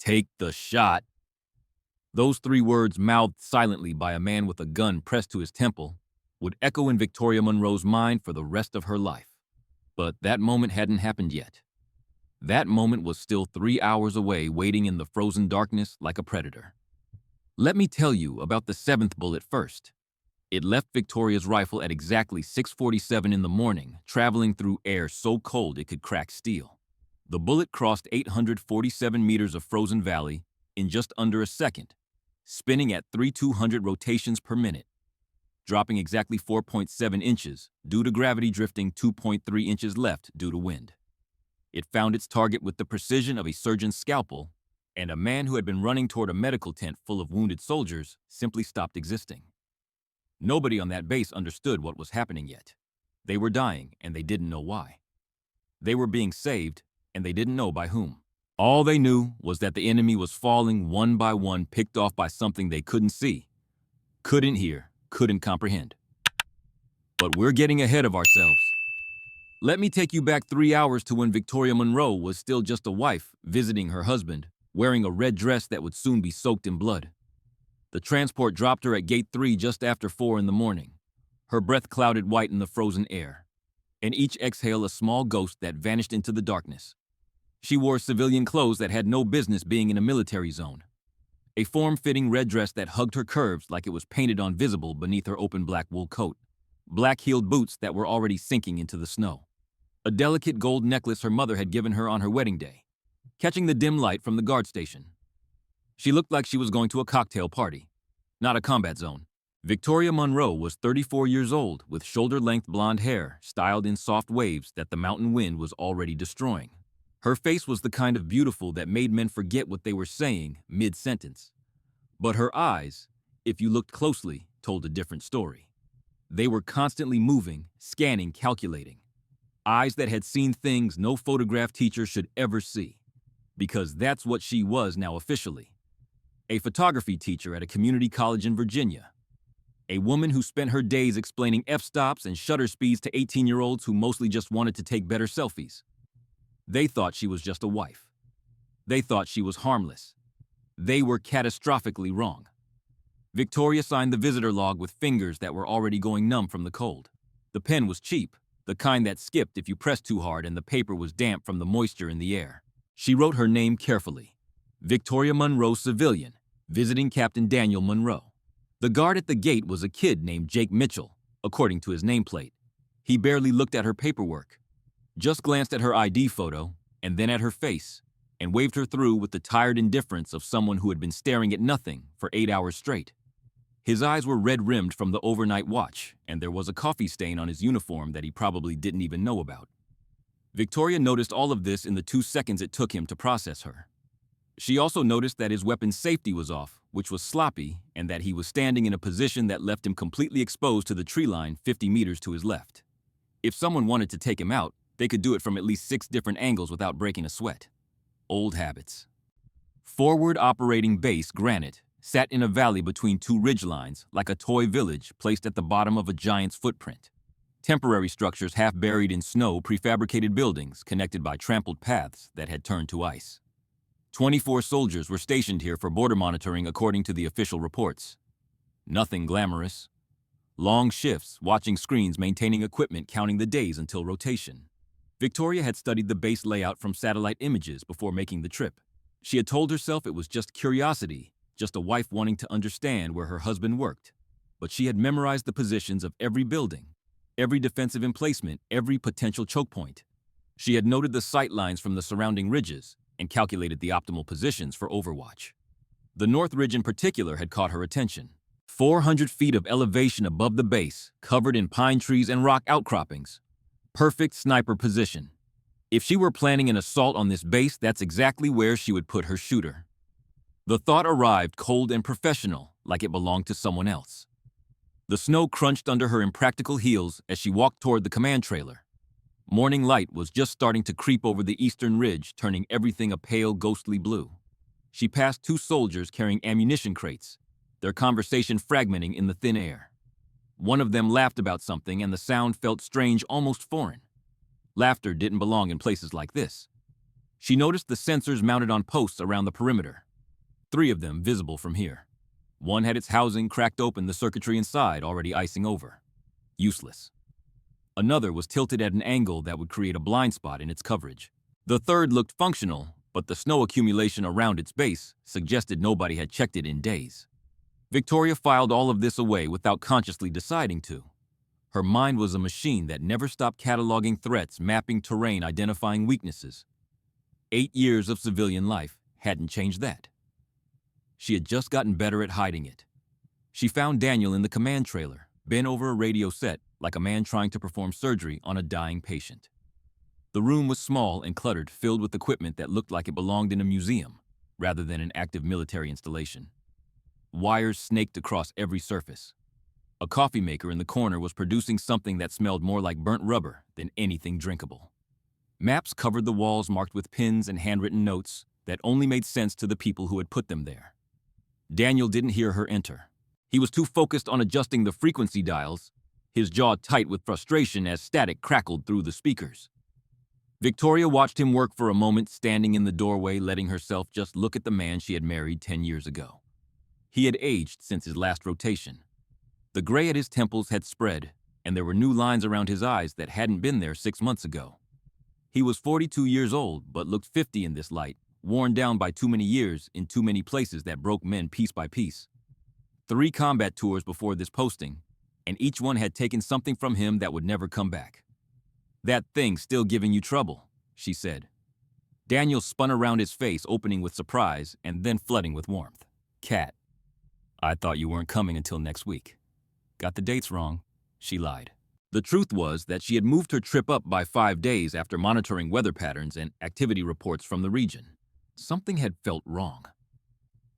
Take the shot. Those three words, mouthed silently by a man with a gun pressed to his temple, would echo in Victoria Monroe's mind for the rest of her life. But that moment hadn't happened yet. That moment was still 3 hours away, waiting in the frozen darkness like a predator. Let me tell you about the seventh bullet first. It left Victoria's rifle at exactly 6:47 in the morning, traveling through air so cold it could crack steel. The bullet crossed 847 meters of frozen valley in just under a second, spinning at 3,200 rotations per minute, dropping exactly 4.7 inches due to gravity, drifting 2.3 inches left due to wind. It found its target with the precision of a surgeon's scalpel, and a man who had been running toward a medical tent full of wounded soldiers simply stopped existing. Nobody on that base understood what was happening yet. They were dying, and they didn't know why. They were being saved, and they didn't know by whom. All they knew was that the enemy was falling one by one, picked off by something they couldn't see, couldn't hear, couldn't comprehend. But we're getting ahead of ourselves. Let me take you back 3 hours to when Victoria Monroe was still just a wife, visiting her husband, wearing a red dress that would soon be soaked in blood. The transport dropped her at Gate 3 just after 4 in the morning, her breath clouded white in the frozen air, and each exhale a small ghost that vanished into the darkness. She wore civilian clothes that had no business being in a military zone. A form-fitting red dress that hugged her curves like it was painted on visible beneath her open black wool coat. Black-heeled boots that were already sinking into the snow. A delicate gold necklace her mother had given her on her wedding day, catching the dim light from the guard station. She looked like she was going to a cocktail party, not a combat zone. Victoria Monroe was 34 years old, with shoulder-length blonde hair styled in soft waves that the mountain wind was already destroying. Her face was the kind of beautiful that made men forget what they were saying mid-sentence. But her eyes, if you looked closely, told a different story. They were constantly moving, scanning, calculating. Eyes that had seen things no photograph teacher should ever see. Because that's what she was now officially. A photography teacher at a community college in Virginia. A woman who spent her days explaining f-stops and shutter speeds to 18-year-olds who mostly just wanted to take better selfies. They thought she was just a wife. They thought she was harmless. They were catastrophically wrong. Victoria signed the visitor log with fingers that were already going numb from the cold. The pen was cheap, the kind that skipped if you pressed too hard, and the paper was damp from the moisture in the air. She wrote her name carefully. Victoria Monroe, civilian, visiting Captain Daniel Monroe. The guard at the gate was a kid named Jake Mitchell, according to his nameplate. He barely looked at her paperwork, just glanced at her ID photo, and then at her face, and waved her through with the tired indifference of someone who had been staring at nothing for 8 hours straight. His eyes were red-rimmed from the overnight watch, and there was a coffee stain on his uniform that he probably didn't even know about. Victoria noticed all of this in the 2 seconds it took him to process her. She also noticed that his weapon's safety was off, which was sloppy, and that he was standing in a position that left him completely exposed to the tree line 50 meters to his left. If someone wanted to take him out, they could do it from at least 6 different angles without breaking a sweat. Old habits. Forward operating base Granite sat in a valley between 2 ridgelines like a toy village placed at the bottom of a giant's footprint. Temporary structures half buried in snow, prefabricated buildings connected by trampled paths that had turned to ice. 24 soldiers were stationed here for border monitoring according to the official reports. Nothing glamorous. Long shifts, watching screens, maintaining equipment, counting the days until rotation. Victoria had studied the base layout from satellite images before making the trip. She had told herself it was just curiosity, just a wife wanting to understand where her husband worked. But she had memorized the positions of every building, every defensive emplacement, every potential choke point. She had noted the sight lines from the surrounding ridges and calculated the optimal positions for overwatch. The North Ridge in particular had caught her attention. 400 feet of elevation above the base, covered in pine trees and rock outcroppings. Perfect sniper position. If she were planning an assault on this base, that's exactly where she would put her shooter. The thought arrived cold and professional, like it belonged to someone else. The snow crunched under her impractical heels as she walked toward the command trailer. Morning light was just starting to creep over the eastern ridge, turning everything a pale, ghostly blue. She passed 2 soldiers carrying ammunition crates, their conversation fragmenting in the thin air. One of them laughed about something, and the sound felt strange, almost foreign. Laughter didn't belong in places like this. She noticed the sensors mounted on posts around the perimeter, 3 of them visible from here. One had its housing cracked open, the circuitry inside already icing over. Useless. Another was tilted at an angle that would create a blind spot in its coverage. The third looked functional, but the snow accumulation around its base suggested nobody had checked it in days. Victoria filed all of this away without consciously deciding to. Her mind was a machine that never stopped cataloging threats, mapping terrain, identifying weaknesses. 8 years of civilian life hadn't changed that. She had just gotten better at hiding it. She found Daniel in the command trailer, bent over a radio set like a man trying to perform surgery on a dying patient. The room was small and cluttered, filled with equipment that looked like it belonged in a museum rather than an active military installation. Wires snaked across every surface. A coffee maker in the corner was producing something that smelled more like burnt rubber than anything drinkable. Maps covered the walls marked with pins and handwritten notes that only made sense to the people who had put them there. Daniel didn't hear her enter. He was too focused on adjusting the frequency dials, his jaw tight with frustration as static crackled through the speakers. Victoria watched him work for a moment, standing in the doorway, letting herself just look at the man she had married 10 years ago. He had aged since his last rotation. The gray at his temples had spread, and there were new lines around his eyes that hadn't been there 6 months ago. He was 42 years old, but looked 50 in this light, worn down by too many years in too many places that broke men piece by piece. 3 combat tours before this posting, and each one had taken something from him that would never come back. "That thing's still giving you trouble," she said. Daniel spun around, his face opening with surprise and then flooding with warmth. "Cat, I thought you weren't coming until next week." "Got the dates wrong," she lied. The truth was that she had moved her trip up by 5 days after monitoring weather patterns and activity reports from the region. Something had felt wrong.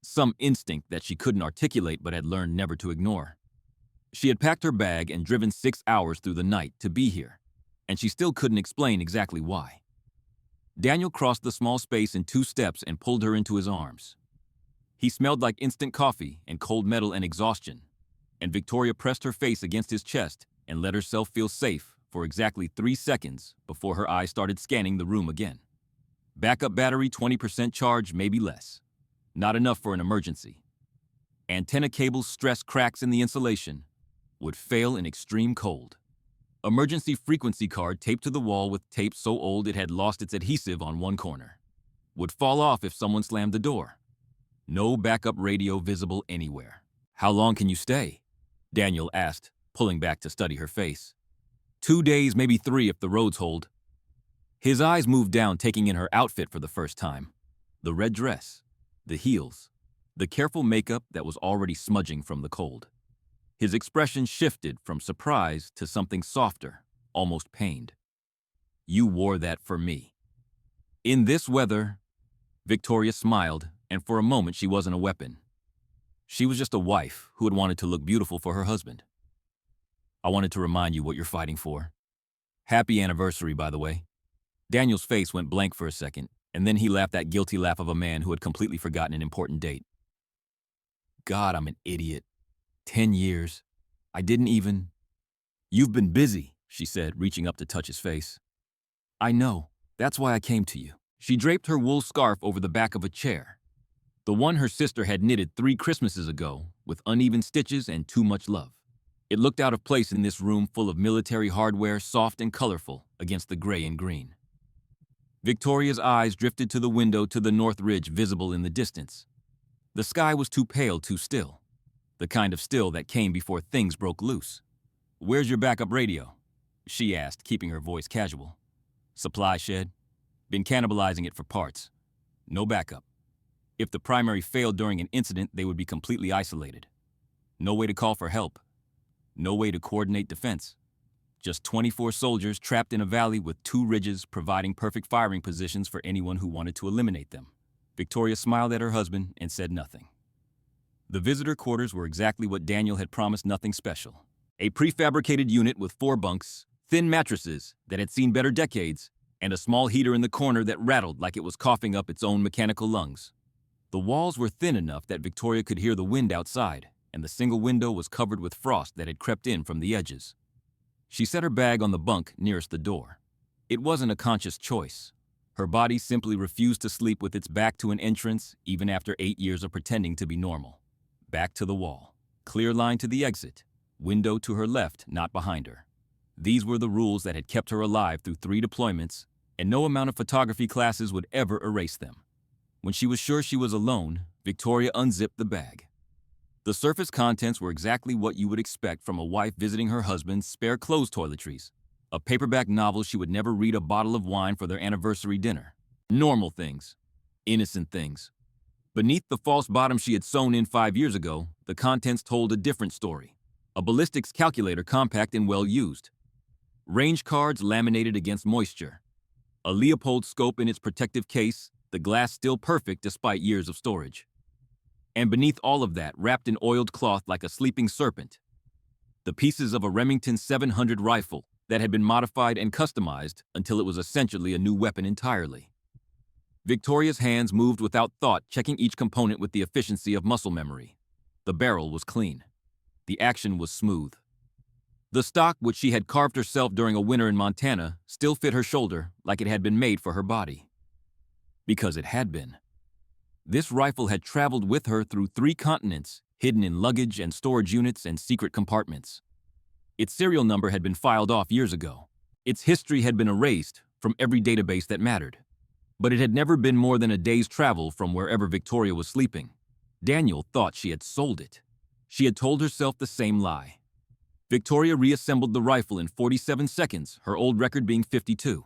Some instinct that she couldn't articulate but had learned never to ignore. She had packed her bag and driven 6 hours through the night to be here, and she still couldn't explain exactly why. Daniel crossed the small space in 2 steps and pulled her into his arms. He smelled like instant coffee and cold metal and exhaustion, and Victoria pressed her face against his chest and let herself feel safe for exactly 3 seconds before her eyes started scanning the room again. Backup battery 20% charge, maybe less. Not enough for an emergency. Antenna cables stress cracks in the insulation. Would fail in extreme cold. Emergency frequency card taped to the wall with tape so old it had lost its adhesive on one corner. Would fall off if someone slammed the door. No backup radio visible anywhere. "How long can you stay?" Daniel asked, pulling back to study her face. 2 days, maybe 3 if the roads hold. His eyes moved down, taking in her outfit for the first time. The red dress, the heels, the careful makeup that was already smudging from the cold. His expression shifted from surprise to something softer, almost pained. "You wore that for me." In this weather, Victoria smiled, and for a moment she wasn't a weapon. She was just a wife who had wanted to look beautiful for her husband. "I wanted to remind you what you're fighting for. Happy anniversary, by the way." Daniel's face went blank for a second, and then he laughed that guilty laugh of a man who had completely forgotten an important date. "God, I'm an idiot. 10 years. I didn't even—" "You've been busy," she said, reaching up to touch his face. "I know. That's why I came to you." She draped her wool scarf over the back of a chair, the one her sister had knitted 3 Christmases ago, with uneven stitches and too much love. It looked out of place in this room full of military hardware, soft and colorful against the gray and green. Victoria's eyes drifted to the window to the north ridge visible in the distance. The sky was too pale, too still. The kind of still that came before things broke loose. "Where's your backup radio?" she asked, keeping her voice casual. "Supply shed. Been cannibalizing it for parts. No backup. If the primary failed during an incident, they would be completely isolated. No way to call for help. No way to coordinate defense. Just 24 soldiers trapped in a valley with 2 ridges providing perfect firing positions for anyone who wanted to eliminate them." Victoria smiled at her husband and said nothing. The visitor quarters were exactly what Daniel had promised, nothing special. A prefabricated unit with 4 bunks, thin mattresses that had seen better decades, and a small heater in the corner that rattled like it was coughing up its own mechanical lungs. The walls were thin enough that Victoria could hear the wind outside, and the single window was covered with frost that had crept in from the edges. She set her bag on the bunk nearest the door. It wasn't a conscious choice. Her body simply refused to sleep with its back to an entrance, even after 8 years of pretending to be normal. Back to the wall. Clear line to the exit. Window to her left, not behind her. These were the rules that had kept her alive through 3 deployments, and no amount of photography classes would ever erase them. When she was sure she was alone, Victoria unzipped the bag. The surface contents were exactly what you would expect from a wife visiting her husband's spare clothes toiletries. A paperback novel she would never read, a bottle of wine for their anniversary dinner. Normal things. Innocent things. Beneath the false bottom she had sewn in 5 years ago, the contents told a different story. A ballistics calculator, compact and well used. Range cards laminated against moisture. A Leopold scope in its protective case, the glass still perfect despite years of storage. And beneath all of that, wrapped in oiled cloth like a sleeping serpent, the pieces of a Remington 700 rifle that had been modified and customized until it was essentially a new weapon entirely. Victoria's hands moved without thought, checking each component with the efficiency of muscle memory. The barrel was clean. The action was smooth. The stock, which she had carved herself during a winter in Montana, still fit her shoulder like it had been made for her body. Because it had been. This rifle had traveled with her through 3 continents, hidden in luggage and storage units and secret compartments. Its serial number had been filed off years ago. Its history had been erased from every database that mattered. But it had never been more than a day's travel from wherever Victoria was sleeping. Daniel thought she had sold it. She had told herself the same lie. Victoria reassembled the rifle in 47 seconds, her old record being 52.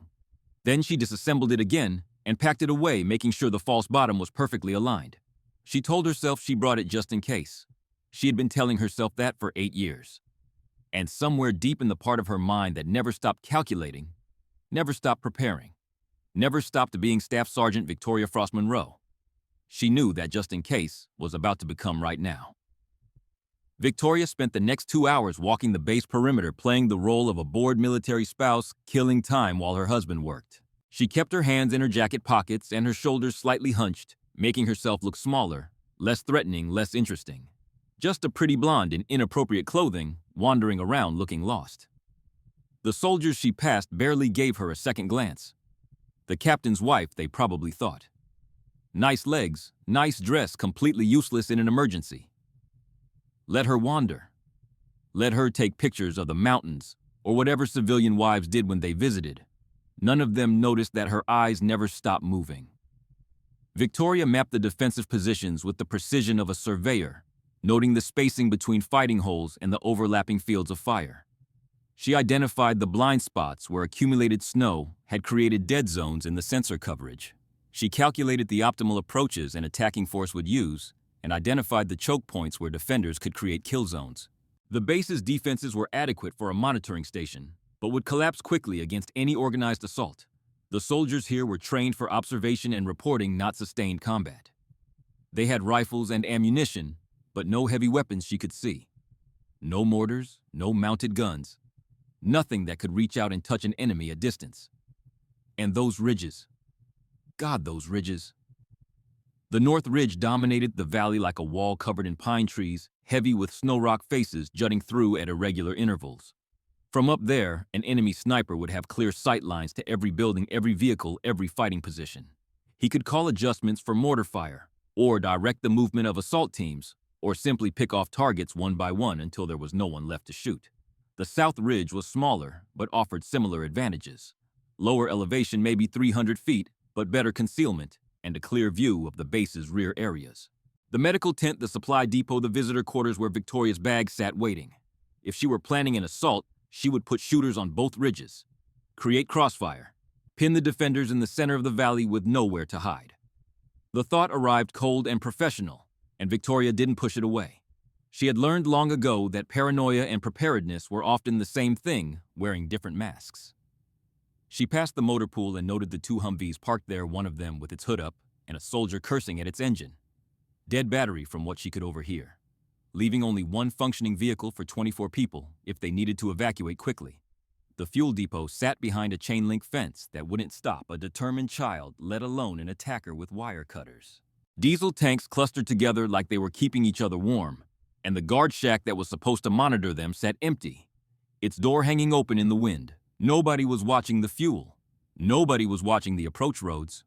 Then she disassembled it again and packed it away, making sure the false bottom was perfectly aligned. She told herself she brought it just in case. She had been telling herself that for 8 years. And somewhere deep in the part of her mind that never stopped calculating, never stopped preparing, never stopped being Staff Sergeant Victoria Frost Monroe, she knew that just in case was about to become right now. Victoria spent the next 2 hours walking the base perimeter, playing the role of a bored military spouse, killing time while her husband worked. She kept her hands in her jacket pockets and her shoulders slightly hunched, making herself look smaller, less threatening, less interesting. Just a pretty blonde in inappropriate clothing, wandering around looking lost. The soldiers she passed barely gave her a second glance. The captain's wife, they probably thought. Nice legs, nice dress, completely useless in an emergency. Let her wander. Let her take pictures of the mountains, or whatever civilian wives did when they visited. None of them noticed that her eyes never stopped moving. Victoria mapped the defensive positions with the precision of a surveyor, noting the spacing between fighting holes and the overlapping fields of fire. She identified the blind spots where accumulated snow had created dead zones in the sensor coverage. She calculated the optimal approaches an attacking force would use and identified the choke points where defenders could create kill zones. The base's defenses were adequate for a monitoring station, but would collapse quickly against any organized assault. The soldiers here were trained for observation and reporting, not sustained combat. They had rifles and ammunition, but no heavy weapons she could see. No mortars, no mounted guns. Nothing that could reach out and touch an enemy at distance. And those ridges. God, those ridges. The North Ridge dominated the valley like a wall covered in pine trees, heavy with snow rock faces jutting through at irregular intervals. From up there, an enemy sniper would have clear sight lines to every building, every vehicle, every fighting position. He could call adjustments for mortar fire, or direct the movement of assault teams, or simply pick off targets one by one until there was no one left to shoot. The South Ridge was smaller, but offered similar advantages. Lower elevation, maybe 300 feet, but better concealment, and a clear view of the base's rear areas. The medical tent, the supply depot, the visitor quarters where Victoria's bag sat waiting. If she were planning an assault, she would put shooters on both ridges, create crossfire, pin the defenders in the center of the valley with nowhere to hide. The thought arrived cold and professional, and Victoria didn't push it away. She had learned long ago that paranoia and preparedness were often the same thing, wearing different masks. She passed the motor pool and noted the 2 Humvees parked there, one of them with its hood up and a soldier cursing at its engine. Dead battery from what she could overhear, leaving only one functioning vehicle for 24 people if they needed to evacuate quickly. The fuel depot sat behind a chain-link fence that wouldn't stop a determined child, let alone an attacker with wire cutters. Diesel tanks clustered together like they were keeping each other warm, and the guard shack that was supposed to monitor them sat empty, its door hanging open in the wind. Nobody was watching the fuel. Nobody was watching the approach roads.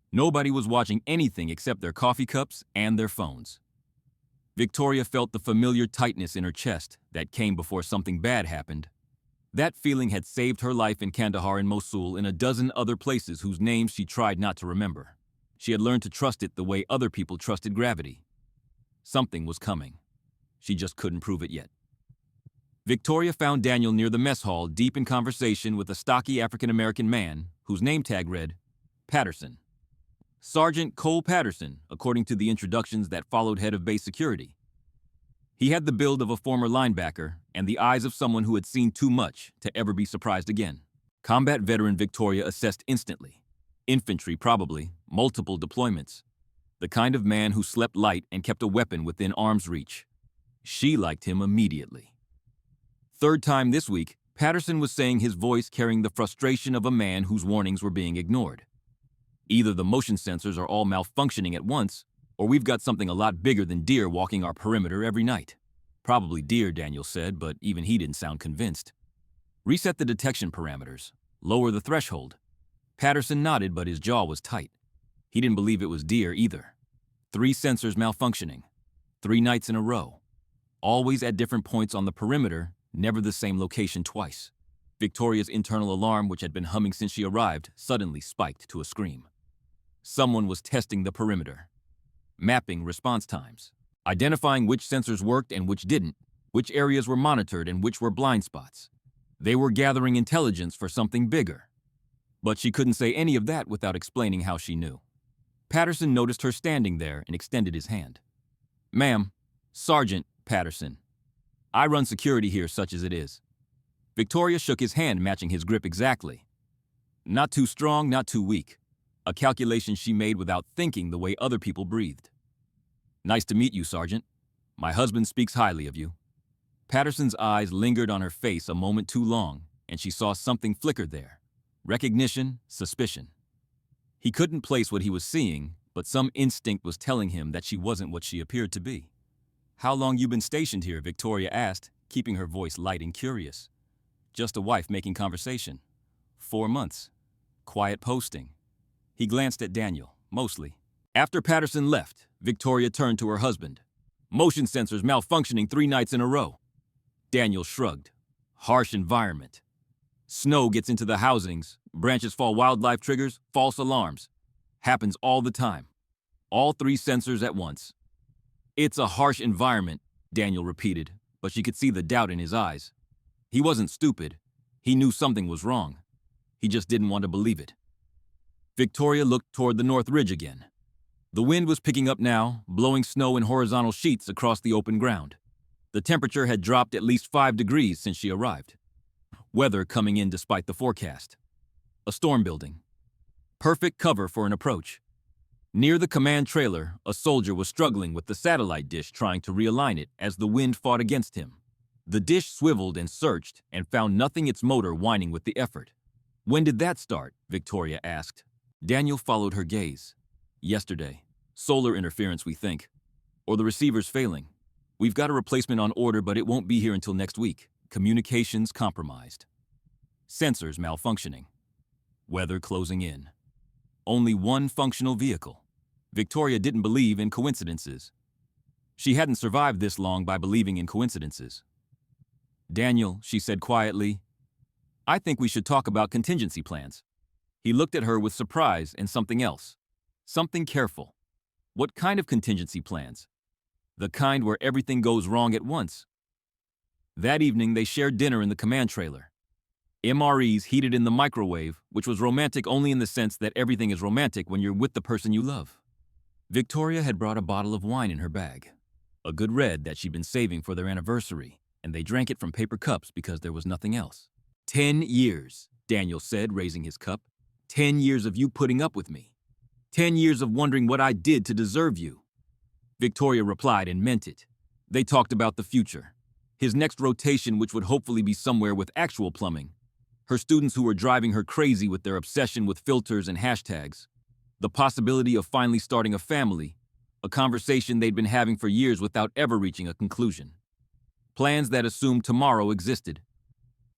Nobody was watching anything except their coffee cups and their phones. Victoria felt the familiar tightness in her chest that came before something bad happened. That feeling had saved her life in Kandahar and Mosul and a dozen other places whose names she tried not to remember. She had learned to trust it the way other people trusted gravity. Something was coming. She just couldn't prove it yet. Victoria found Daniel near the mess hall, deep in conversation with a stocky African-American man whose name tag read Patterson. Sergeant Cole Patterson, according to the introductions that followed head of base security. He had the build of a former linebacker and the eyes of someone who had seen too much to ever be surprised again. Combat veteran Victoria assessed instantly. Infantry, probably, multiple deployments. The kind of man who slept light and kept a weapon within arm's reach. She liked him immediately. Third time this week, Patterson was saying, his voice carrying the frustration of a man whose warnings were being ignored. Either the motion sensors are all malfunctioning at once, or we've got something a lot bigger than deer walking our perimeter every night. Probably deer, Daniel said, but even he didn't sound convinced. Reset the detection parameters. Lower the threshold. Patterson nodded, but his jaw was tight. He didn't believe it was deer either. 3 sensors malfunctioning. 3 nights in a row. Always at different points on the perimeter, never the same location twice. Victoria's internal alarm, which had been humming since she arrived, suddenly spiked to a scream. Someone was testing the perimeter. Mapping response times. Identifying which sensors worked and which didn't, which areas were monitored and which were blind spots. They were gathering intelligence for something bigger. But she couldn't say any of that without explaining how she knew. Patterson noticed her standing there and extended his hand. "Ma'am, Sergeant Patterson. I run security here, such as it is." Victoria shook his hand, matching his grip exactly. Not too strong, not too weak. A calculation she made without thinking, the way other people breathed. "Nice to meet you, Sergeant. My husband speaks highly of you." Patterson's eyes lingered on her face a moment too long, and she saw something flicker there. Recognition, suspicion. He couldn't place what he was seeing, but some instinct was telling him that she wasn't what she appeared to be. "How long you been stationed here?" Victoria asked, keeping her voice light and curious. "Just a wife making conversation." 4 months. Quiet posting. He glanced at Daniel, mostly. After Patterson left, Victoria turned to her husband. "Motion sensors malfunctioning 3 nights in a row." Daniel shrugged. "Harsh environment. Snow gets into the housings, branches fall, wildlife triggers, false alarms. Happens all the time. All 3 sensors at once." "It's a harsh environment," Daniel repeated, but she could see the doubt in his eyes. He wasn't stupid. He knew something was wrong. He just didn't want to believe it. Victoria looked toward the North Ridge again. The wind was picking up now, blowing snow in horizontal sheets across the open ground. The temperature had dropped at least 5 degrees since she arrived. Weather coming in despite the forecast. A storm building. Perfect cover for an approach. Near the command trailer, a soldier was struggling with the satellite dish, trying to realign it as the wind fought against him. The dish swiveled and searched and found nothing, its motor whining with the effort. "When did that start?" Victoria asked. Daniel followed her gaze. "Yesterday. Solar interference, we think. Or the receiver's failing. We've got a replacement on order, but it won't be here until next week. Communications compromised. Sensors malfunctioning. Weather closing in. Only 1 functional vehicle." Victoria didn't believe in coincidences. She hadn't survived this long by believing in coincidences. "Daniel," she said quietly, "I think we should talk about contingency plans." He looked at her with surprise and something else. Something careful. "What kind of contingency plans?" "The kind where everything goes wrong at once." That evening, they shared dinner in the command trailer. MREs heated in the microwave, which was romantic only in the sense that everything is romantic when you're with the person you love. Victoria had brought a bottle of wine in her bag. A good red that she'd been saving for their anniversary, and they drank it from paper cups because there was nothing else. 10 years, Daniel said, raising his cup. 10 years of you putting up with me. 10 years of wondering what I did to deserve you. Victoria replied and meant it. They talked about the future. His next rotation, which would hopefully be somewhere with actual plumbing. Her students who were driving her crazy with their obsession with filters and hashtags. The possibility of finally starting a family, a conversation they'd been having for years without ever reaching a conclusion. Plans that assumed tomorrow existed.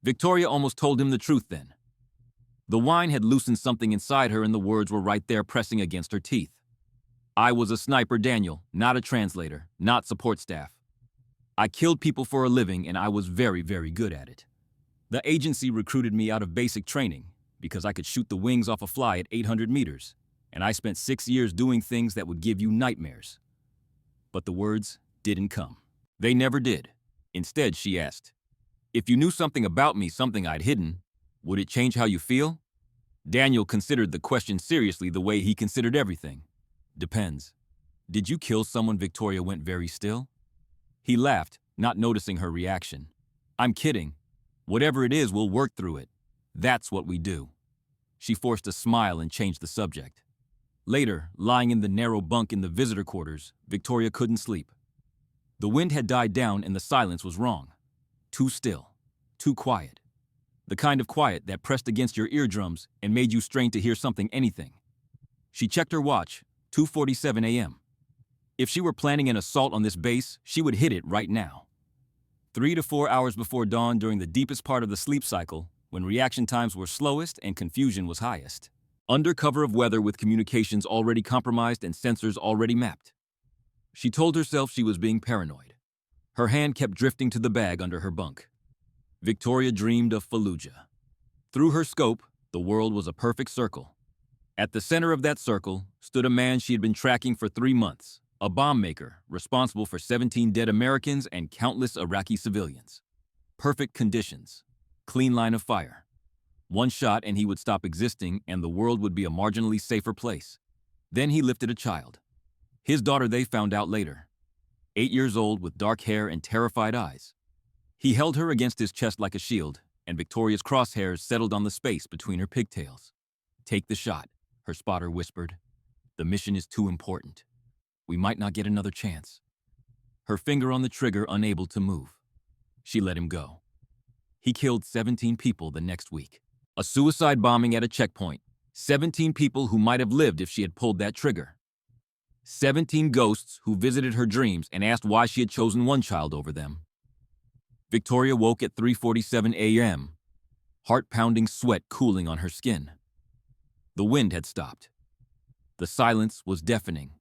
Victoria almost told him the truth then. The wine had loosened something inside her and the words were right there pressing against her teeth. I was a sniper, Daniel, not a translator, not support staff. I killed people for a living and I was very, very good at it. The agency recruited me out of basic training because I could shoot the wings off a fly at 800 meters, and I spent 6 years doing things that would give you nightmares. But the words didn't come. They never did. Instead, she asked, if you knew something about me, something I'd hidden, would it change how you feel? Daniel considered the question seriously the way he considered everything. Depends. Did you kill someone? Victoria went very still. He laughed, not noticing her reaction. I'm kidding. Whatever it is, we'll work through it. That's what we do. She forced a smile and changed the subject. Later, lying in the narrow bunk in the visitor quarters, Victoria couldn't sleep. The wind had died down and the silence was wrong. Too still. Too quiet. The kind of quiet that pressed against your eardrums and made you strain to hear something, anything. She checked her watch, 2:47 a.m. If she were planning an assault on this base, she would hit it right now. 3 to 4 hours before dawn, during the deepest part of the sleep cycle, when reaction times were slowest and confusion was highest. Under cover of weather with communications already compromised and sensors already mapped. She told herself she was being paranoid. Her hand kept drifting to the bag under her bunk. Victoria dreamed of Fallujah. Through her scope, the world was a perfect circle. At the center of that circle stood a man she had been tracking for 3 months, a bomb maker responsible for 17 dead Americans and countless Iraqi civilians. Perfect conditions, clean line of fire. One shot and he would stop existing and the world would be a marginally safer place. Then he lifted a child. His daughter, they found out later. 8 years old with dark hair and terrified eyes. He held her against his chest like a shield, and Victoria's crosshairs settled on the space between her pigtails. Take the shot, her spotter whispered. The mission is too important. We might not get another chance. Her finger on the trigger, unable to move. She let him go. He killed 17 people the next week. A suicide bombing at a checkpoint. 17 people who might have lived if she had pulled that trigger. 17 ghosts who visited her dreams and asked why she had chosen one child over them. Victoria woke at 3:47 a.m., heart-pounding sweat cooling on her skin. The wind had stopped. The silence was deafening.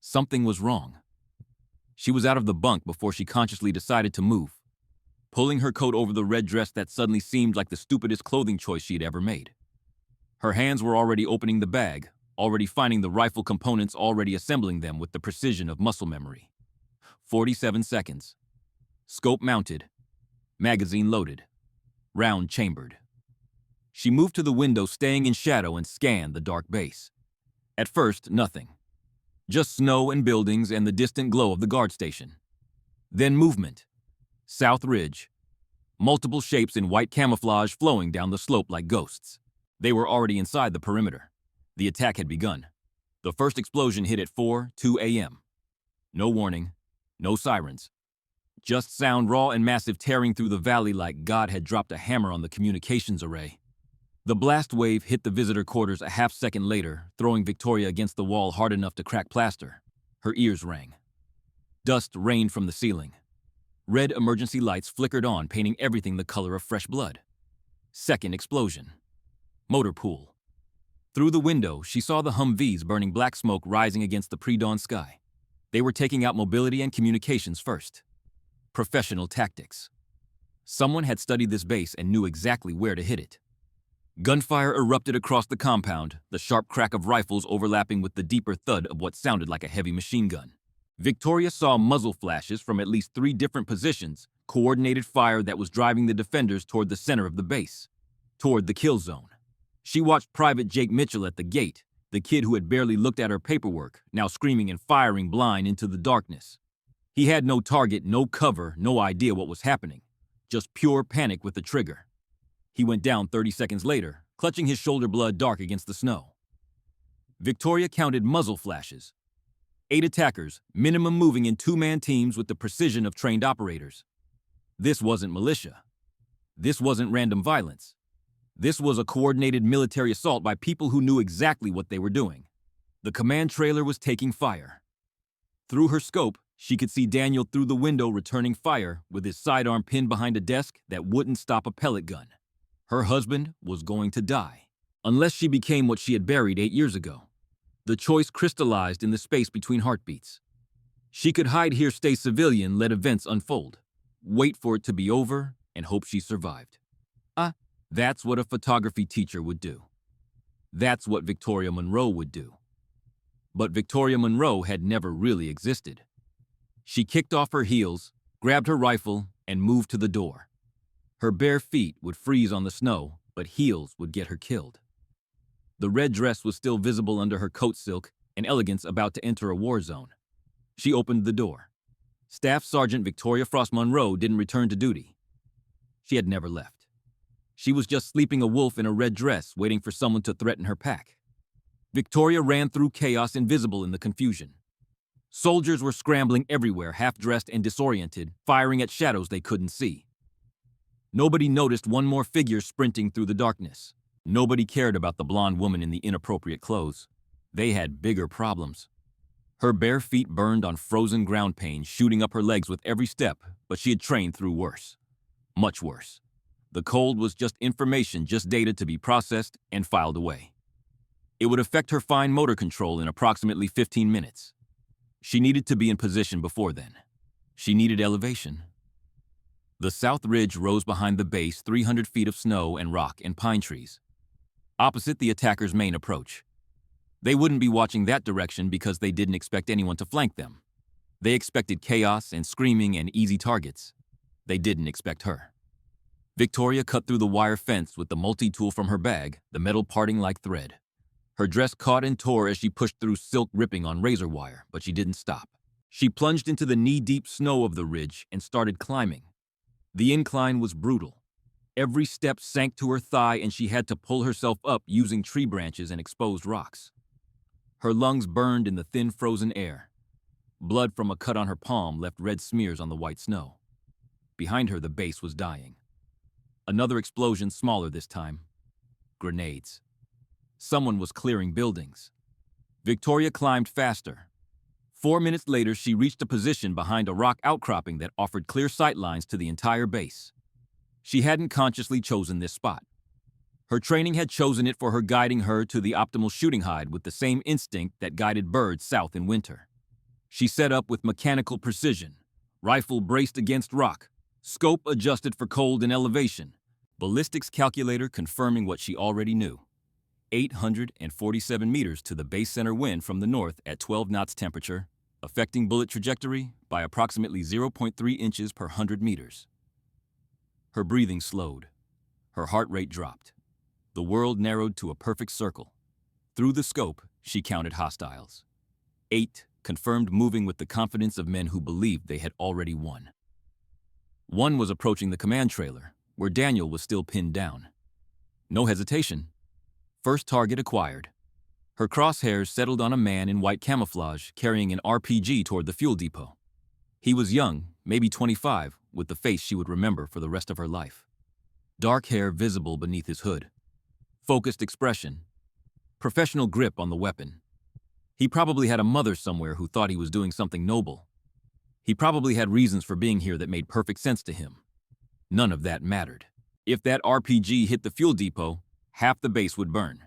Something was wrong. She was out of the bunk before she consciously decided to move, pulling her coat over the red dress that suddenly seemed like the stupidest clothing choice she had ever made. Her hands were already opening the bag, already finding the rifle components, already assembling them with the precision of muscle memory. 47 seconds. Scope mounted. Magazine loaded. Round chambered. She moved to the window, staying in shadow, and scanned the dark base. At first, nothing. Just snow and buildings and the distant glow of the guard station. Then movement. South ridge. Multiple shapes in white camouflage flowing down the slope like ghosts. They were already inside the perimeter. The attack had begun. The first explosion hit at 4:02 a.m. No warning. No sirens. Just sound, raw and massive, tearing through the valley like God had dropped a hammer on the communications array. The blast wave hit the visitor quarters a half second later, throwing Victoria against the wall hard enough to crack plaster. Her ears rang. Dust rained from the ceiling. Red emergency lights flickered on, painting everything the color of fresh blood. Second explosion. Motor pool. Through the window, she saw the Humvees burning black smoke rising against the pre-dawn sky. They were taking out mobility and communications first. Professional tactics. Someone had studied this base and knew exactly where to hit it. Gunfire erupted across the compound, the sharp crack of rifles overlapping with the deeper thud of what sounded like a heavy machine gun. Victoria saw muzzle flashes from at least 3 different positions, coordinated fire that was driving the defenders toward the center of the base, toward the kill zone. She watched Private Jake Mitchell at the gate, the kid who had barely looked at her paperwork, now screaming and firing blind into the darkness. He had no target, no cover, no idea what was happening. Just pure panic with the trigger. He went down 30 seconds later, clutching his shoulder blood dark against the snow. Victoria counted muzzle flashes. 8 attackers, minimum, moving in 2-man teams with the precision of trained operators. This wasn't militia. This wasn't random violence. This was a coordinated military assault by people who knew exactly what they were doing. The command trailer was taking fire. Through her scope, she could see Daniel through the window returning fire with his sidearm pinned behind a desk that wouldn't stop a pellet gun. Her husband was going to die, unless she became what she had buried 8 years ago. The choice crystallized in the space between heartbeats. She could hide here, stay civilian, let events unfold, wait for it to be over, and hope she survived. That's what a photography teacher would do. That's what Victoria Monroe would do. But Victoria Monroe had never really existed. She kicked off her heels, grabbed her rifle, and moved to the door. Her bare feet would freeze on the snow, but heels would get her killed. The red dress was still visible under her coat silk, an elegance about to enter a war zone. She opened the door. Staff Sergeant Victoria Frost Monroe didn't return to duty. She had never left. She was just sleeping a wolf in a red dress, waiting for someone to threaten her pack. Victoria ran through chaos, invisible in the confusion. Soldiers were scrambling everywhere, half-dressed and disoriented, firing at shadows they couldn't see. Nobody noticed one more figure sprinting through the darkness. Nobody cared about the blonde woman in the inappropriate clothes. They had bigger problems. Her bare feet burned on frozen ground pain, shooting up her legs with every step, but she had trained through worse. Much worse. The cold was just information, just data to be processed and filed away. It would affect her fine motor control in approximately 15 minutes. She needed to be in position before then. She needed elevation. The South Ridge rose behind the base, 300 feet of snow and rock and pine trees, opposite the attackers' main approach. They wouldn't be watching that direction because they didn't expect anyone to flank them. They expected chaos and screaming and easy targets. They didn't expect her. Victoria cut through the wire fence with the multi-tool from her bag, the metal parting like thread. Her dress caught and tore as she pushed through silk ripping on razor wire, but she didn't stop. She plunged into the knee-deep snow of the ridge and started climbing. The incline was brutal. Every step sank to her thigh and she had to pull herself up using tree branches and exposed rocks. Her lungs burned in the thin frozen air. Blood from a cut on her palm left red smears on the white snow. Behind her, the base was dying. Another explosion, smaller this time. Grenades. Someone was clearing buildings. Victoria climbed faster. 4 minutes later, she reached a position behind a rock outcropping that offered clear sight lines to the entire base. She hadn't consciously chosen this spot. Her training had chosen it for her, guiding her to the optimal shooting hide with the same instinct that guided birds south in winter. She set up with mechanical precision, rifle braced against rock, scope adjusted for cold and elevation, ballistics calculator confirming what she already knew. 847 meters to the base center wind from the north at 12 knots temperature, affecting bullet trajectory by approximately 0.3 inches per 100 meters. Her breathing slowed. Her heart rate dropped. The world narrowed to a perfect circle. Through the scope, she counted hostiles. 8, confirmed, moving with the confidence of men who believed they had already won. One was approaching the command trailer, where Daniel was still pinned down. No hesitation. First target acquired. Her crosshairs settled on a man in white camouflage carrying an RPG toward the fuel depot. He was young, maybe 25, with the face she would remember for the rest of her life. Dark hair visible beneath his hood. Focused expression. Professional grip on the weapon. He probably had a mother somewhere who thought he was doing something noble. He probably had reasons for being here that made perfect sense to him. None of that mattered. If that RPG hit the fuel depot, half the base would burn.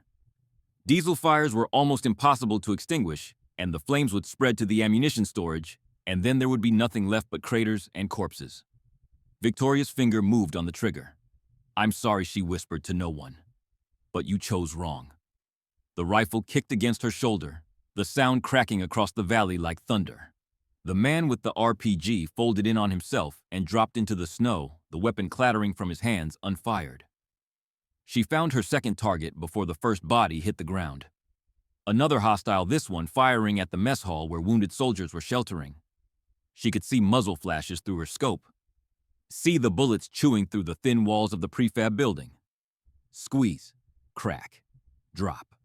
Diesel fires were almost impossible to extinguish, and the flames would spread to the ammunition storage, and then there would be nothing left but craters and corpses. Victoria's finger moved on the trigger. "I'm sorry," she whispered to no one. "But you chose wrong." The rifle kicked against her shoulder, the sound cracking across the valley like thunder. The man with the RPG folded in on himself and dropped into the snow, the weapon clattering from his hands unfired. She found her second target before the first body hit the ground. Another hostile, this one firing at the mess hall where wounded soldiers were sheltering. She could see muzzle flashes through her scope. See the bullets chewing through the thin walls of the prefab building. Squeeze, crack, drop.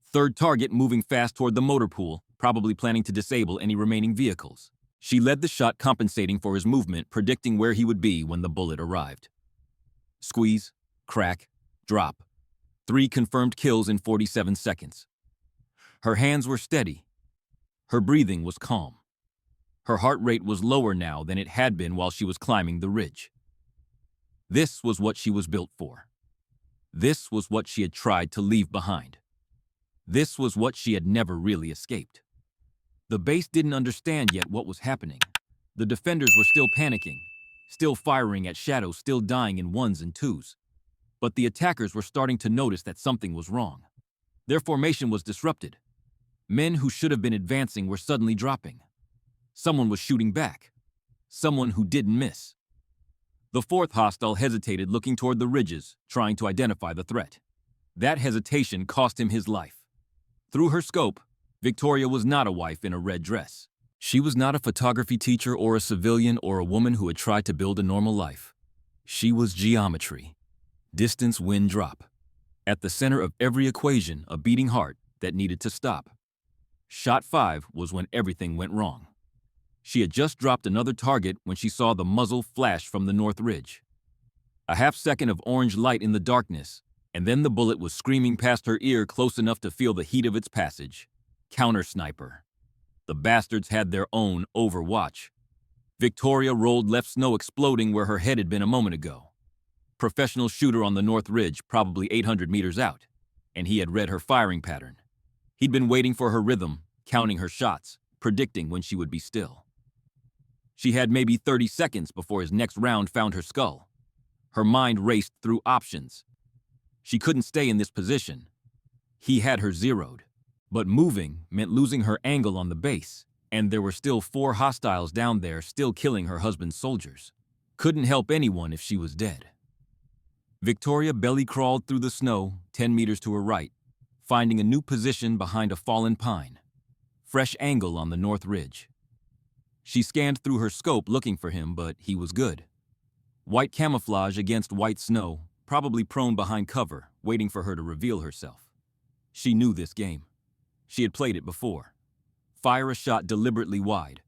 Third target moving fast toward the motor pool, probably planning to disable any remaining vehicles. She led the shot, compensating for his movement, predicting where he would be when the bullet arrived. Squeeze, crack, drop. 3 confirmed kills in 47 seconds. Her hands were steady. Her breathing was calm. Her heart rate was lower now than it had been while she was climbing the ridge. This was what she was built for. This was what she had tried to leave behind. This was what she had never really escaped. The base didn't understand yet what was happening. The defenders were still panicking, still firing at shadows, still dying in ones and twos. But the attackers were starting to notice that something was wrong. Their formation was disrupted. Men who should have been advancing were suddenly dropping. Someone was shooting back. Someone who didn't miss. The fourth hostile hesitated, looking toward the ridges, trying to identify the threat. That hesitation cost him his life. Through her scope, Victoria was not a wife in a red dress. She was not a photography teacher or a civilian or a woman who had tried to build a normal life. She was geometry. Distance, wind, drop. At the center of every equation, a beating heart that needed to stop. Shot 5 was when everything went wrong. She had just dropped another target when she saw the muzzle flash from the north ridge. A half second of orange light in the darkness, and then the bullet was screaming past her ear, close enough to feel the heat of its passage. Counter sniper. The bastards had their own overwatch. Victoria rolled left, snow exploding where her head had been a moment ago. Professional shooter on the north ridge, probably 800 meters out, and he had read her firing pattern. He'd been waiting for her rhythm, counting her shots, predicting when she would be still. She had maybe 30 seconds before his next round found her skull. Her mind raced through options. She couldn't stay in this position. He had her zeroed. But moving meant losing her angle on the base, and there were still 4 hostiles down there still killing her husband's soldiers. Couldn't help anyone if she was dead. Victoria belly crawled through the snow 10 meters to her right, finding a new position behind a fallen pine. Fresh angle on the north ridge. She scanned through her scope looking for him, but he was good. White camouflage against white snow, probably prone behind cover, waiting for her to reveal herself. She knew this game. She had played it before. Fire a shot deliberately wide.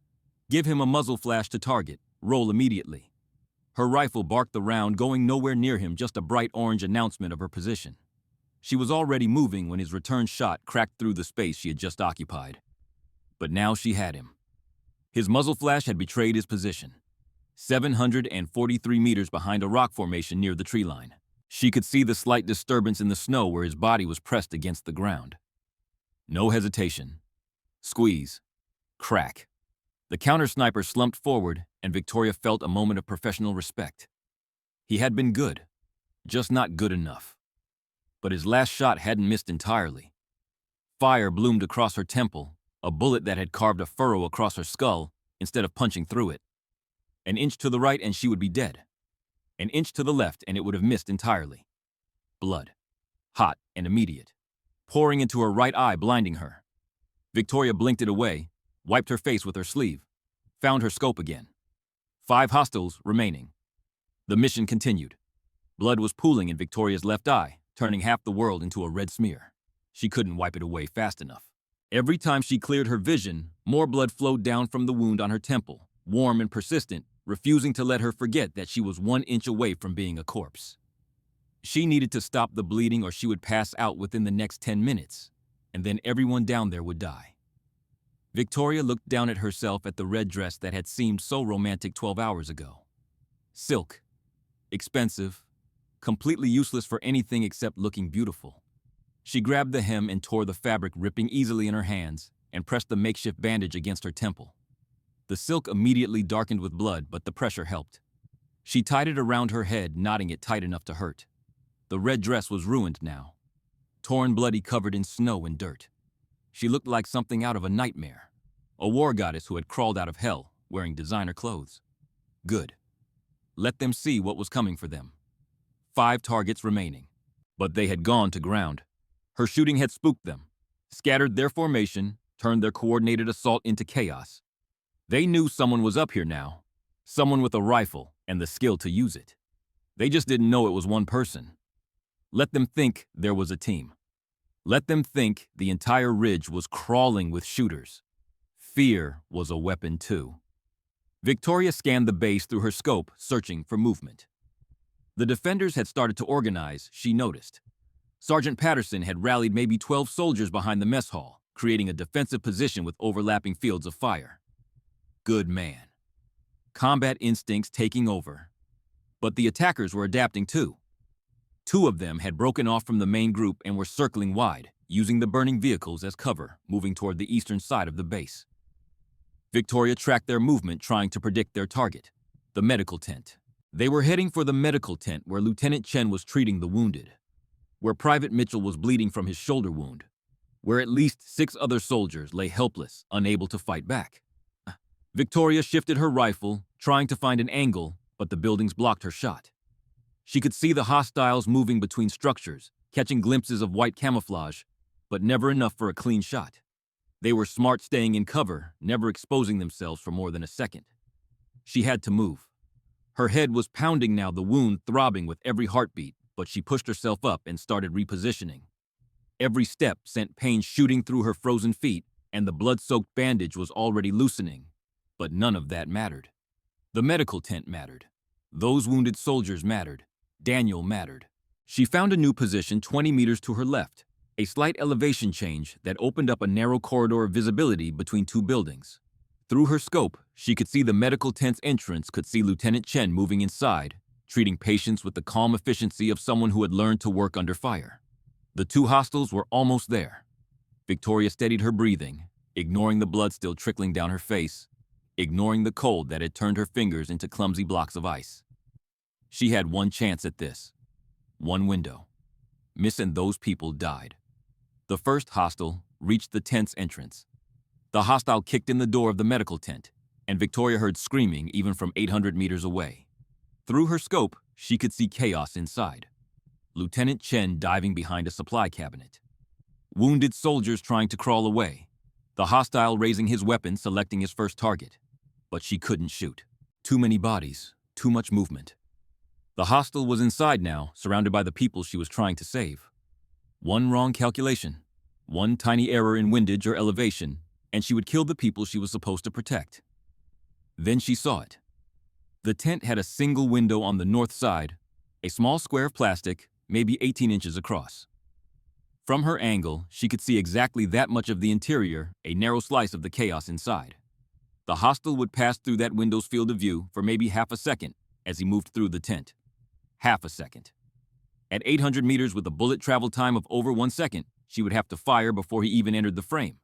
Give him a muzzle flash to target. Roll immediately. Her rifle barked the round, going nowhere near him, just a bright orange announcement of her position. She was already moving when his return shot cracked through the space she had just occupied. But now she had him. His muzzle flash had betrayed his position. 743 meters behind a rock formation near the tree line. She could see the slight disturbance in the snow where his body was pressed against the ground. No hesitation. Squeeze. Crack. The counter-sniper slumped forward, and Victoria felt a moment of professional respect. He had been good, just not good enough. But his last shot hadn't missed entirely. Fire bloomed across her temple, a bullet that had carved a furrow across her skull instead of punching through it. An inch to the right and she would be dead. An inch to the left and it would have missed entirely. Blood. Hot and immediate. Pouring into her right eye, blinding her. Victoria blinked it away, wiped her face with her sleeve, found her scope again. 5 hostiles remaining. The mission continued. Blood was pooling in Victoria's left eye, turning half the world into a red smear. She couldn't wipe it away fast enough. Every time she cleared her vision, more blood flowed down from the wound on her temple, warm and persistent, refusing to let her forget that she was 1 inch away from being a corpse. She needed to stop the bleeding or she would pass out within the next 10 minutes, and then everyone down there would die. Victoria looked down at herself at the red dress that had seemed so romantic 12 hours ago. Silk. Expensive. Completely useless for anything except looking beautiful. She grabbed the hem and tore the fabric, ripping easily in her hands, and pressed the makeshift bandage against her temple. The silk immediately darkened with blood, but the pressure helped. She tied it around her head, knotting it tight enough to hurt. The red dress was ruined now. Torn, bloody, covered in snow and dirt. She looked like something out of a nightmare. A war goddess who had crawled out of hell, wearing designer clothes. Good. Let them see what was coming for them. 5 targets remaining. But they had gone to ground. Her shooting had spooked them, scattered their formation, turned their coordinated assault into chaos. They knew someone was up here now, someone with a rifle and the skill to use it. They just didn't know it was one person. Let them think there was a team. Let them think the entire ridge was crawling with shooters. Fear was a weapon too. Victoria scanned the base through her scope, searching for movement. The defenders had started to organize, she noticed. Sergeant Patterson had rallied maybe 12 soldiers behind the mess hall, creating a defensive position with overlapping fields of fire. Good man. Combat instincts taking over. But the attackers were adapting too. Two of them had broken off from the main group and were circling wide, using the burning vehicles as cover, moving toward the eastern side of the base. Victoria tracked their movement, trying to predict their target, the medical tent. They were heading for the medical tent where Lieutenant Chen was treating the wounded, where Private Mitchell was bleeding from his shoulder wound, where at least 6 other soldiers lay helpless, unable to fight back. Victoria shifted her rifle, trying to find an angle, but the buildings blocked her shot. She could see the hostiles moving between structures, catching glimpses of white camouflage, but never enough for a clean shot. They were smart staying in cover, never exposing themselves for more than a second. She had to move. Her head was pounding now, the wound throbbing with every heartbeat, but she pushed herself up and started repositioning. Every step sent pain shooting through her frozen feet, and the blood-soaked bandage was already loosening. But none of that mattered. The medical tent mattered. Those wounded soldiers mattered. Daniel mattered. She found a new position 20 meters to her left, a slight elevation change that opened up a narrow corridor of visibility between 2 buildings. Through her scope, she could see the medical tent's entrance, could see Lieutenant Chen moving inside, treating patients with the calm efficiency of someone who had learned to work under fire. The 2 hostiles were almost there. Victoria steadied her breathing, ignoring the blood still trickling down her face, ignoring the cold that had turned her fingers into clumsy blocks of ice. She had one chance at this. One window. Miss and those people died. The first hostile reached the tent's entrance. The hostile kicked in the door of the medical tent, and Victoria heard screaming even from 800 meters away. Through her scope, she could see chaos inside. Lieutenant Chen diving behind a supply cabinet. Wounded soldiers trying to crawl away. The hostile raising his weapon, selecting his first target. But she couldn't shoot. Too many bodies, too much movement. The hostile was inside now, surrounded by the people she was trying to save. One wrong calculation, one tiny error in windage or elevation, and she would kill the people she was supposed to protect. Then she saw it. The tent had a single window on the north side, a small square of plastic, maybe 18 inches across. From her angle, she could see exactly that much of the interior, a narrow slice of the chaos inside. The hostile would pass through that window's field of view for maybe half a second as he moved through the tent. Half a second. At 800 meters with a bullet travel time of over 1 second, she would have to fire before he even entered the frame.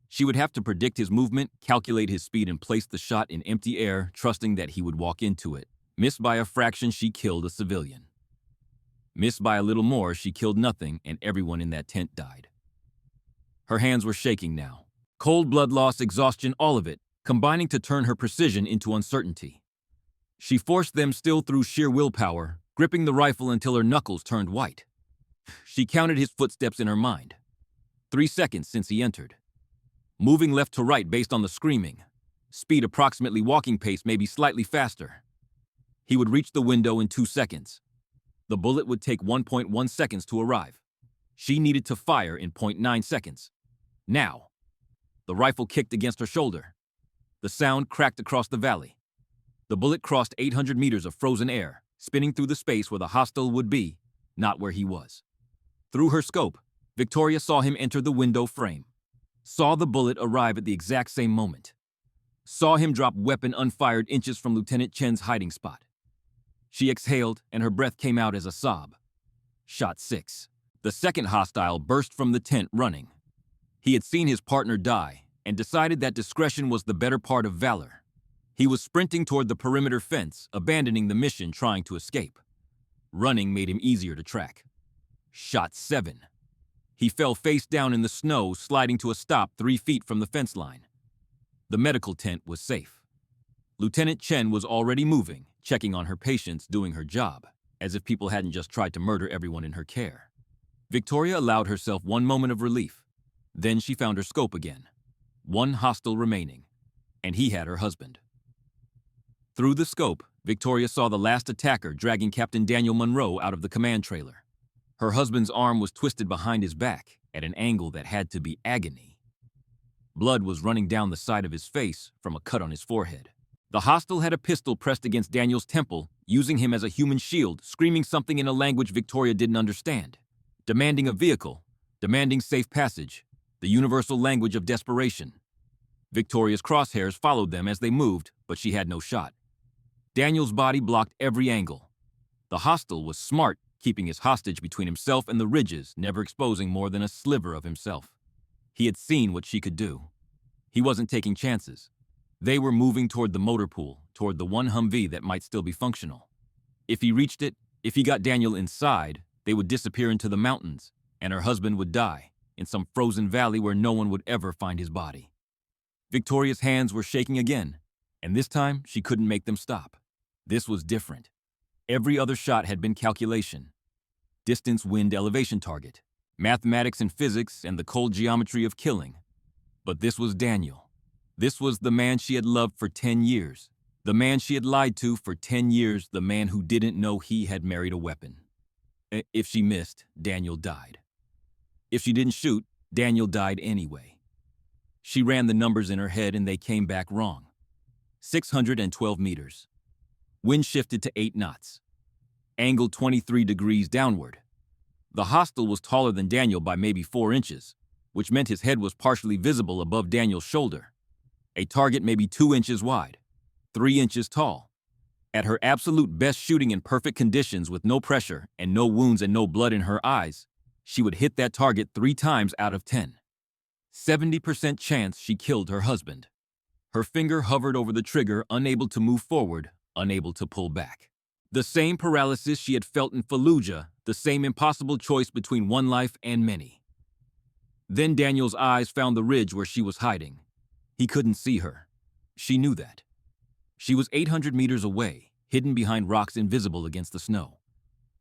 She would have to predict his movement, calculate his speed, and place the shot in empty air, trusting that he would walk into it. Missed by a fraction, she killed a civilian. Missed by a little more, she killed nothing, and everyone in that tent died. Her hands were shaking now. Cold, blood loss, exhaustion, all of it, combining to turn her precision into uncertainty. She forced them still through sheer willpower, gripping the rifle until her knuckles turned white. She counted his footsteps in her mind. 3 seconds since he entered. Moving left to right based on the screaming. Speed approximately walking pace, maybe slightly faster. He would reach the window in 2 seconds. The bullet would take 1.1 seconds to arrive. She needed to fire in 0.9 seconds. Now. The rifle kicked against her shoulder. The sound cracked across the valley. The bullet crossed 800 meters of frozen air, spinning through the space where the hostile would be, not where he was. Through her scope, Victoria saw him enter the window frame. Saw the bullet arrive at the exact same moment. Saw him drop weapon unfired inches from Lieutenant Chen's hiding spot. She exhaled, and her breath came out as a sob. Shot 6. The second hostile burst from the tent running. He had seen his partner die, and decided that discretion was the better part of valor. He was sprinting toward the perimeter fence, abandoning the mission, trying to escape. Running made him easier to track. Shot 7. He fell face down in the snow, sliding to a stop 3 feet from the fence line. The medical tent was safe. Lieutenant Chen was already moving, checking on her patients, doing her job, as if people hadn't just tried to murder everyone in her care. Victoria allowed herself one moment of relief. Then she found her scope again. One hostile remaining, and he had her husband. Through the scope, Victoria saw the last attacker dragging Captain Daniel Monroe out of the command trailer. Her husband's arm was twisted behind his back at an angle that had to be agony. Blood was running down the side of his face from a cut on his forehead. The hostile had a pistol pressed against Daniel's temple, using him as a human shield, screaming something in a language Victoria didn't understand. Demanding a vehicle, demanding safe passage, the universal language of desperation. Victoria's crosshairs followed them as they moved, but she had no shot. Daniel's body blocked every angle. The hostile was smart, keeping his hostage between himself and the ridges, never exposing more than a sliver of himself. He had seen what she could do. He wasn't taking chances. They were moving toward the motor pool, toward the one Humvee that might still be functional. If he reached it, if he got Daniel inside, they would disappear into the mountains, and her husband would die in some frozen valley where no one would ever find his body. Victoria's hands were shaking again, and this time she couldn't make them stop. This was different. Every other shot had been calculation. Distance, wind, elevation target, mathematics and physics, and the cold geometry of killing. But this was Daniel. This was the man she had loved for 10 years. The man she had lied to for 10 years, the man who didn't know he had married a weapon. If she missed, Daniel died. If she didn't shoot, Daniel died anyway. She ran the numbers in her head and they came back wrong. 612 meters. Wind shifted to 8 knots. Angle 23 degrees downward. The hostile was taller than Daniel by maybe 4 inches, which meant his head was partially visible above Daniel's shoulder. A target maybe 2 inches wide, 3 inches tall. At her absolute best shooting in perfect conditions with no pressure and no wounds and no blood in her eyes, she would hit that target 3 times out of 10. 70% chance she killed her husband. Her finger hovered over the trigger, unable to move forward, unable to pull back. The same paralysis she had felt in Fallujah, the same impossible choice between one life and many. Then Daniel's eyes found the ridge where she was hiding. He couldn't see her. She knew that. She was 800 meters away, hidden behind rocks invisible against the snow.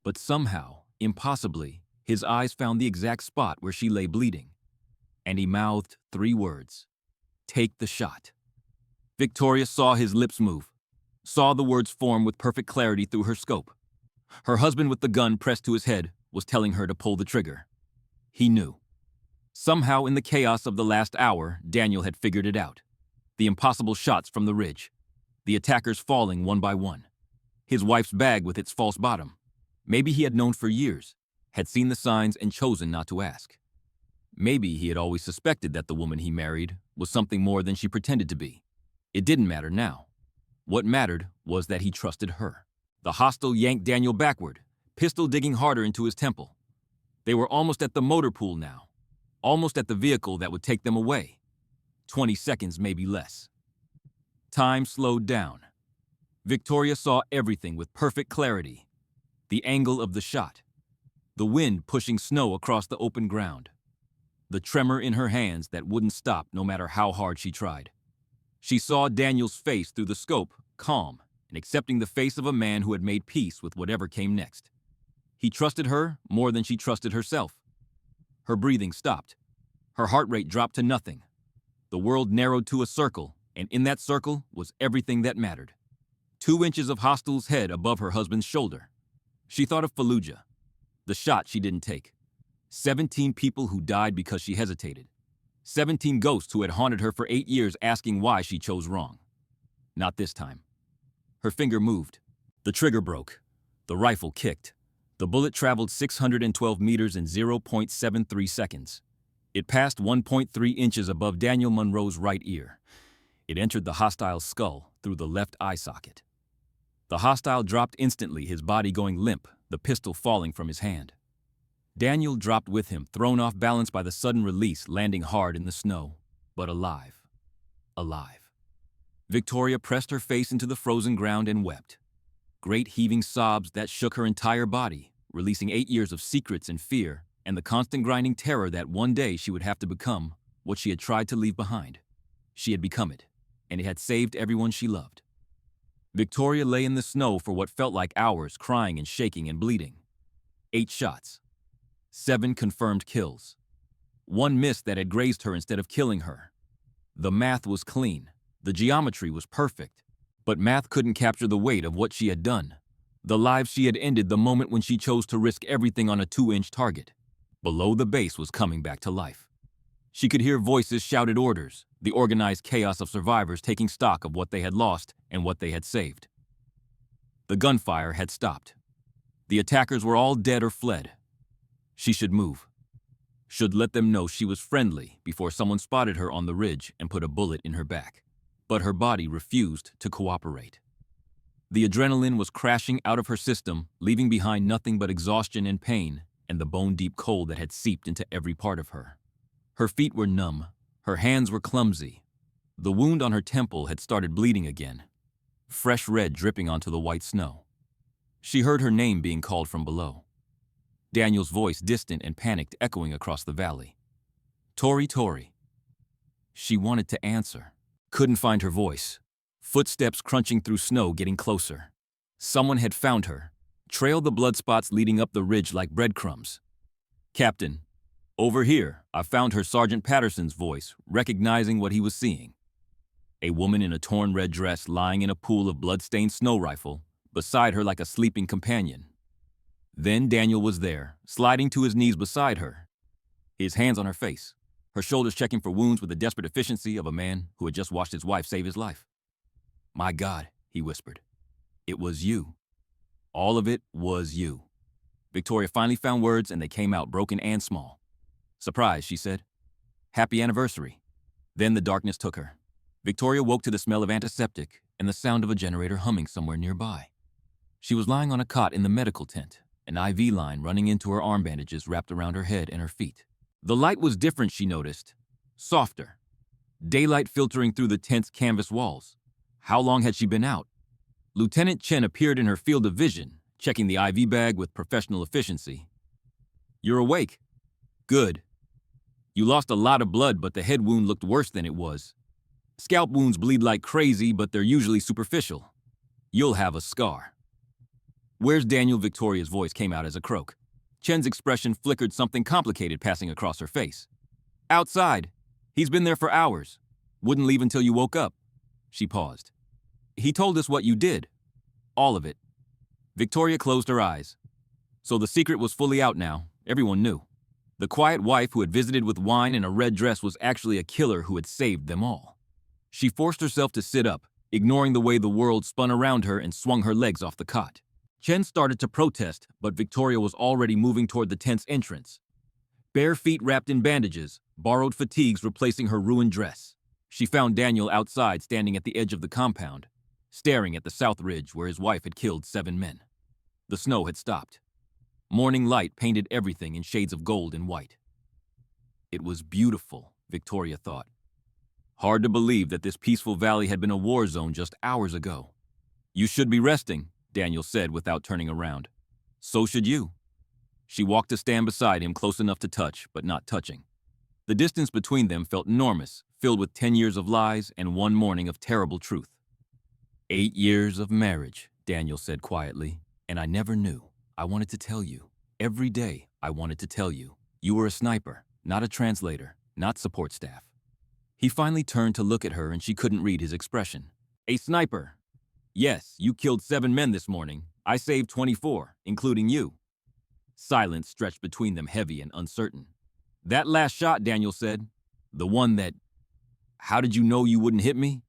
But somehow, impossibly, his eyes found the exact spot where she lay bleeding. And he mouthed 3 words. Take the shot. Victoria saw his lips move, saw the words form with perfect clarity through her scope. Her husband with the gun pressed to his head was telling her to pull the trigger. He knew. Somehow in the chaos of the last hour, Daniel had figured it out. The impossible shots from the ridge. The attackers falling one by one. His wife's bag with its false bottom. Maybe he had known for years, had seen the signs and chosen not to ask. Maybe he had always suspected that the woman he married was something more than she pretended to be. It didn't matter now. What mattered was that he trusted her. The hostile yanked Daniel backward, pistol digging harder into his temple. They were almost at the motor pool now, almost at the vehicle that would take them away. 20 seconds, maybe less. Time slowed down. Victoria saw everything with perfect clarity. The angle of the shot. The wind pushing snow across the open ground. The tremor in her hands that wouldn't stop no matter how hard she tried. She saw Daniel's face through the scope, calm, and accepting the face of a man who had made peace with whatever came next. He trusted her more than she trusted herself. Her breathing stopped. Her heart rate dropped to nothing. The world narrowed to a circle, and in that circle was everything that mattered. 2 inches of hostile's head above her husband's shoulder. She thought of Fallujah, the shot she didn't take. 17 people who died because she hesitated. 17 ghosts who had haunted her for 8 years asking why she chose wrong. Not this time. Her finger moved. The trigger broke. The rifle kicked. The bullet traveled 612 meters in 0.73 seconds. It passed 1.3 inches above Daniel Monroe's right ear. It entered the hostile's skull through the left eye socket. The hostile dropped instantly, his body going limp, the pistol falling from his hand. Daniel dropped with him, thrown off balance by the sudden release, landing hard in the snow, but alive. Alive. Victoria pressed her face into the frozen ground and wept. Great heaving sobs that shook her entire body, releasing 8 years of secrets and fear, and the constant grinding terror that one day she would have to become what she had tried to leave behind. She had become it, and it had saved everyone she loved. Victoria lay in the snow for what felt like hours, crying and shaking and bleeding. 8 shots. 7 confirmed kills. 1 miss that had grazed her instead of killing her. The math was clean. The geometry was perfect. But math couldn't capture the weight of what she had done. The lives she had ended the moment when she chose to risk everything on a 2-inch target. Below the base was coming back to life. She could hear voices shouted orders, the organized chaos of survivors taking stock of what they had lost and what they had saved. The gunfire had stopped. The attackers were all dead or fled. She should move. Should let them know she was friendly before someone spotted her on the ridge and put a bullet in her back. But her body refused to cooperate. The adrenaline was crashing out of her system, leaving behind nothing but exhaustion and pain, and the bone-deep cold that had seeped into every part of her. Her feet were numb, her hands were clumsy. The wound on her temple had started bleeding again, fresh red dripping onto the white snow. She heard her name being called from below. Daniel's voice, distant and panicked, echoing across the valley. Tori, Tori. She wanted to answer. Couldn't find her voice. Footsteps crunching through snow, getting closer. Someone had found her, trailed the blood spots leading up the ridge like breadcrumbs. Captain, over here, I found her. Sergeant Patterson's voice, recognizing what he was seeing. A woman in a torn red dress lying in a pool of blood-stained snow rifle, beside her like a sleeping companion. Then Daniel was there, sliding to his knees beside her, his hands on her face, her shoulders checking for wounds with the desperate efficiency of a man who had just watched his wife save his life. My God, he whispered. It was you. All of it was you. Victoria finally found words, and they came out broken and small. Surprise, she said. Happy anniversary. Then the darkness took her. Victoria woke to the smell of antiseptic and the sound of a generator humming somewhere nearby. She was lying on a cot in the medical tent, an IV line running into her arm bandages wrapped around her head and her feet. The light was different, she noticed. Softer. Daylight filtering through the tent's canvas walls. How long had she been out? Lieutenant Chen appeared in her field of vision, checking the IV bag with professional efficiency. You're awake. Good. You lost a lot of blood, but the head wound looked worse than it was. Scalp wounds bleed like crazy, but they're usually superficial. You'll have a scar. Where's Daniel? Victoria's voice came out as a croak. Chen's expression flickered, something complicated passing across her face. Outside. He's been there for hours. Wouldn't leave until you woke up. She paused. He told us what you did. All of it. Victoria closed her eyes. So the secret was fully out now. Everyone knew. The quiet wife who had visited with wine and a red dress was actually a killer who had saved them all. She forced herself to sit up, ignoring the way the world spun around her, and swung her legs off the cot. Chen started to protest, but Victoria was already moving toward the tent's entrance. Bare feet wrapped in bandages, borrowed fatigues replacing her ruined dress. She found Daniel outside, standing at the edge of the compound, staring at the south ridge where his wife had killed 7 men. The snow had stopped. Morning light painted everything in shades of gold and white. It was beautiful, Victoria thought. Hard to believe that this peaceful valley had been a war zone just hours ago. You should be resting, Daniel said without turning around. So should you. She walked to stand beside him, close enough to touch, but not touching. The distance between them felt enormous, filled with 10 years of lies and 1 morning of terrible truth. 8 years of marriage, Daniel said quietly, and I never knew. I wanted to tell you. Every day, I wanted to tell you. You were a sniper, not a translator, not support staff. He finally turned to look at her, and she couldn't read his expression. A sniper. Yes, you killed 7 men this morning. I saved 24, including you. Silence stretched between them, heavy and uncertain. That last shot, Daniel said. The one that... How did you know you wouldn't hit me?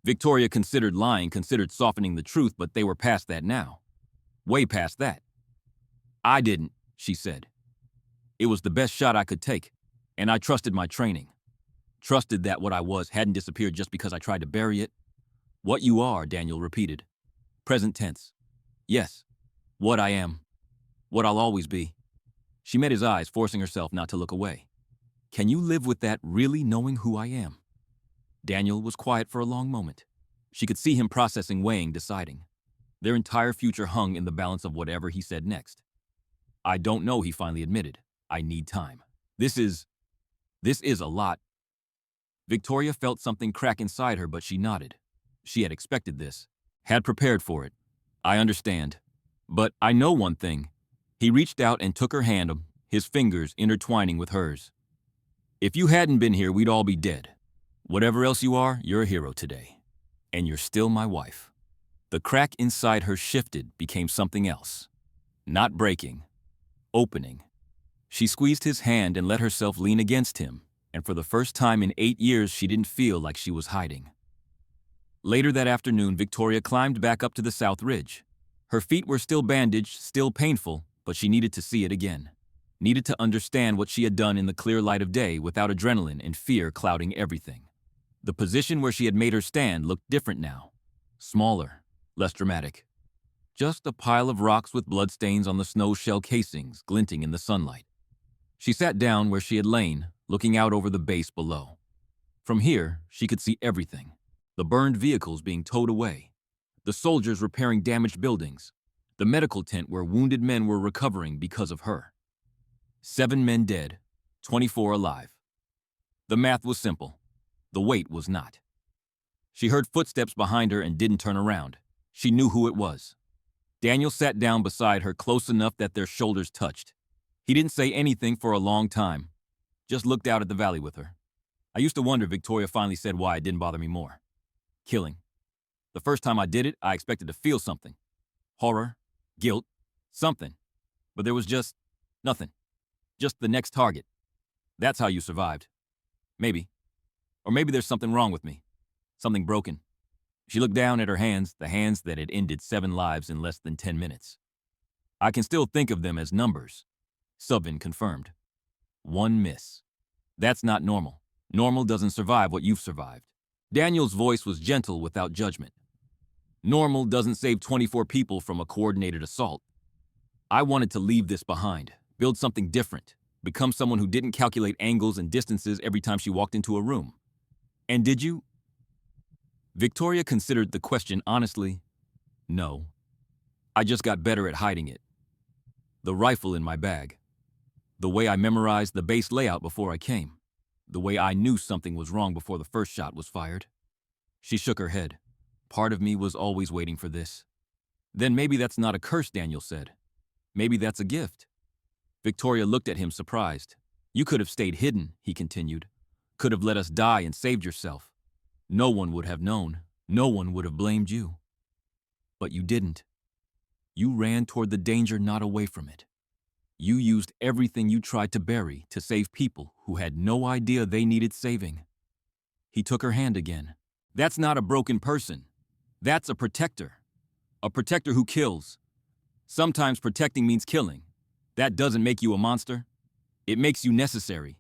Victoria considered lying, considered softening the truth, but they were past that now. Way past that. I didn't, she said. It was the best shot I could take, and I trusted my training. Trusted that what I was hadn't disappeared just because I tried to bury it. What you are, Daniel repeated. Present tense. Yes, what I am. What I'll always be. She met his eyes, forcing herself not to look away. Can you live with that, really knowing who I am? Daniel was quiet for a long moment. She could see him processing, weighing, deciding. Their entire future hung in the balance of whatever he said next. I don't know, he finally admitted. I need time. This is a lot. Victoria felt something crack inside her, but she nodded. She had expected this, had prepared for it. I understand. But I know one thing. He reached out and took her hand, his fingers intertwining with hers. If you hadn't been here, we'd all be dead. Whatever else you are, you're a hero today. And you're still my wife. The crack inside her shifted, became something else. Not breaking. Opening. She squeezed his hand and let herself lean against him, and for the first time in 8 years, she didn't feel like she was hiding. Later that afternoon, Victoria climbed back up to the south ridge. Her feet were still bandaged, still painful, but she needed to see it again. Needed to understand what she had done in the clear light of day without adrenaline and fear clouding everything. The position where she had made her stand looked different now. Smaller, Less dramatic. Just a pile of rocks with bloodstains on the snow shell casings glinting in the sunlight. She sat down where she had lain, looking out over the base below. From here, she could see everything. The burned vehicles being towed away, the soldiers repairing damaged buildings, the medical tent where wounded men were recovering because of her. 7 men dead, 24 alive. The math was simple. The weight was not. She heard footsteps behind her and didn't turn around. She knew who it was. Daniel sat down beside her close enough that their shoulders touched. He didn't say anything for a long time, just looked out at the valley with her. I used to wonder, Victoria finally said, why it didn't bother me more. Killing. The first time I did it, I expected to feel something. Horror, guilt, something. But there was just nothing. Just the next target. That's how you survived. Maybe. Or maybe there's something wrong with me. Something broken. She looked down at her hands, the hands that had ended 7 lives in less than 10 minutes. I can still think of them as numbers. Subin confirmed. 1 miss. That's not normal. Normal doesn't survive what you've survived. Daniel's voice was gentle without judgment. Normal doesn't save 24 people from a coordinated assault. I wanted to leave this behind, build something different, become someone who didn't calculate angles and distances every time she walked into a room. And did you? Victoria considered the question honestly. No. I just got better at hiding it. The rifle in my bag. The way I memorized the base layout before I came. The way I knew something was wrong before the first shot was fired. She shook her head. Part of me was always waiting for this. Then maybe that's not a curse, Daniel said. Maybe that's a gift. Victoria looked at him surprised. You could have stayed hidden, he continued. Could have let us die and saved yourself. No one would have known. No one would have blamed you. But you didn't. You ran toward the danger, not away from it. You used everything you tried to bury to save people who had no idea they needed saving. He took her hand again. That's not a broken person. That's a protector. A protector who kills. Sometimes protecting means killing. That doesn't make you a monster. It makes you necessary.